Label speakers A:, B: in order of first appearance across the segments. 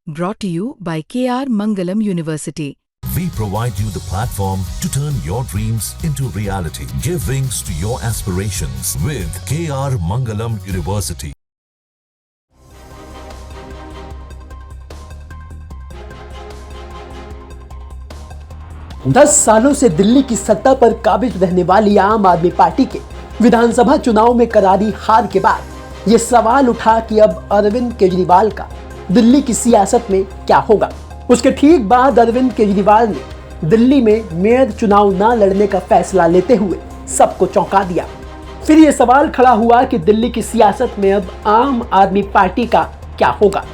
A: Brought to you by KR Mangalam University.
B: We provide you the platform to turn your dreams into reality. Give wings to your aspirations with KR Mangalam University.
C: दस सालों से दिल्ली की सत्ता पर काबिज रहने वाली आम आदमी पार्टी के विधानसभा चुनाव में करारी हार के बाद ये सवाल उठा कि अब अरविंद केजरीवाल का दिल्ली की सियासत में क्या होगा। उसके ठीक बाद अरविंद केजरीवाल ने दिल्ली में मेयर चुनाव न लड़ने का फैसला लेते हुए सबको चौंका दिया। फिर ये सवाल खड़ा हुआ कि दिल्ली की सियासत में अब आम आदमी पार्टी का क्या होगा।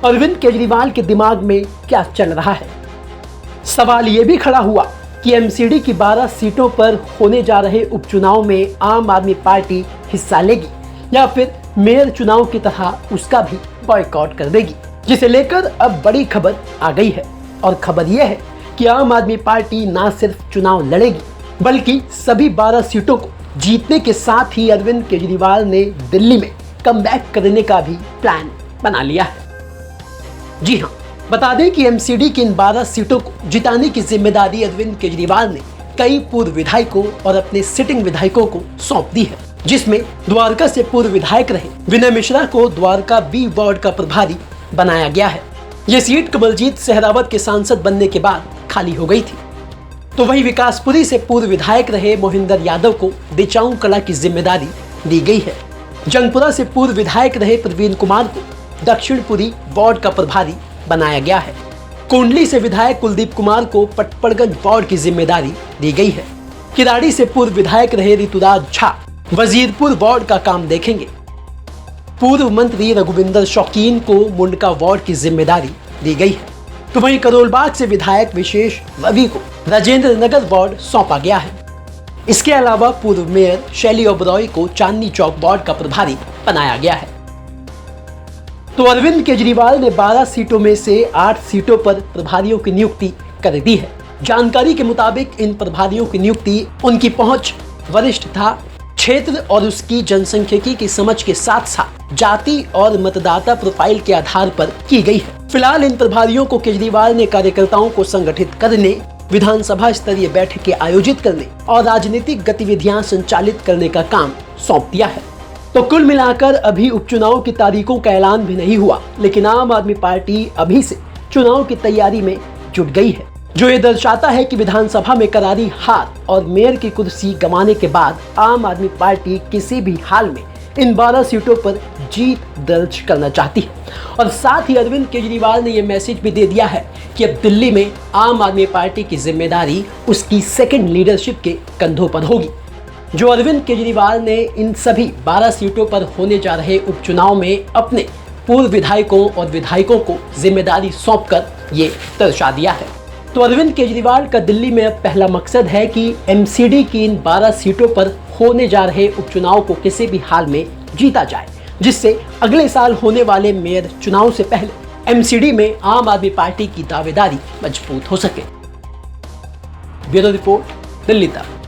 C: अरविंद केजरीवाल के दिमाग में क्या चल रहा है। सवाल ये भी खड़ा हुआ कि एमसीडी की 12 सीटों पर होने जा रहे उपचुनाव में आम आदमी पार्टी हिस्सा लेगी या फिर मेयर चुनाव की तरह उसका भी बॉयकॉट कर देगी, जिसे लेकर अब बड़ी खबर आ गई है। और खबर यह है कि आम आदमी पार्टी न सिर्फ चुनाव लड़ेगी बल्कि सभी 12 सीटों को जीतने के साथ ही अरविंद केजरीवाल ने दिल्ली में कमबैक करने का भी प्लान बना लिया है। जी हाँ, बता दें कि एमसीडी की इन 12 सीटों को जिताने की जिम्मेदारी अरविंद केजरीवाल ने कई पूर्व विधायकों और अपने सिटिंग विधायकों को सौंप दी है, जिसमें द्वारका से पूर्व विधायक रहे विनय मिश्रा को द्वारका बी वार्ड का प्रभारी बनाया गया है। ये सीट कमलजीत सहरावत के सांसद बनने के बाद खाली हो गई थी। तो वहीं विकासपुरी से पूर्व विधायक रहे मोहिंदर यादव को दिचाऊ कला की जिम्मेदारी दी गई है। जंगपुरा से पूर्व विधायक रहे प्रवीण कुमार को दक्षिणपुरी वार्ड का प्रभारी बनाया गया है। कुंडली से विधायक कुलदीप कुमार को पटपड़गंज वार्ड की जिम्मेदारी दी गई है। किराड़ी से पूर्व विधायक रहे ऋतुराज झा वजीरपुर वार्ड का काम देखेंगे। पूर्व मंत्री रघुविंदर शौकीन को मुंडका वार्ड की जिम्मेदारी दी गई है। तो वहीं करोलबाग से विधायक विशेष रवि को राजेंद्र नगर वार्ड सौंपा गया है। इसके अलावा पूर्व मेयर शैली ओबरॉय को चांदनी चौक वार्ड का प्रभारी बनाया गया है। तो अरविंद केजरीवाल ने 12 सीटों में से 8 सीटों पर प्रभारियों की नियुक्ति कर दी है। जानकारी के मुताबिक इन प्रभारियों की नियुक्ति उनकी पहुंच, वरिष्ठता, क्षेत्र और उसकी जनसंख्यिकी की समझ के साथ साथ जाति और मतदाता प्रोफाइल के आधार पर की गई है। फिलहाल इन प्रभारियों को केजरीवाल ने कार्यकर्ताओं को संगठित करने, विधानसभा स्तरीय बैठकें आयोजित करने और राजनीतिक गतिविधियां संचालित करने का काम सौंप दिया है। तो कुल मिलाकर अभी उपचुनाव की तारीखों का ऐलान भी नहीं हुआ, लेकिन आम आदमी पार्टी अभी से चुनाव की तैयारी में जुट गई है, जो ये दर्शाता है कि विधानसभा में करारी हार और मेयर की कुर्सी गंवाने के बाद आम आदमी पार्टी किसी भी हाल में इन 12 सीटों पर जीत दर्ज करना चाहती है। और साथ ही अरविंद केजरीवाल ने यह मैसेज भी दे दिया है कि अब दिल्ली में आम आदमी पार्टी की जिम्मेदारी उसकी सेकेंड लीडरशिप के कंधों पर होगी। जो अरविंद केजरीवाल ने इन सभी 12 सीटों पर होने जा रहे उपचुनाव में अपने पूर्व विधायकों और विधायकों को जिम्मेदारी सौंपकर ये दर्शा दिया है। तो अरविंद केजरीवाल का दिल्ली में अब पहला मकसद है कि एमसीडी की इन 12 सीटों पर होने जा रहे उपचुनाव को किसी भी हाल में जीता जाए, जिससे अगले साल होने वाले मेयर चुनाव से पहले एमसीडी में आम आदमी पार्टी की दावेदारी मजबूत हो सके। ब्यूरो रिपोर्ट, दिल्ली तक।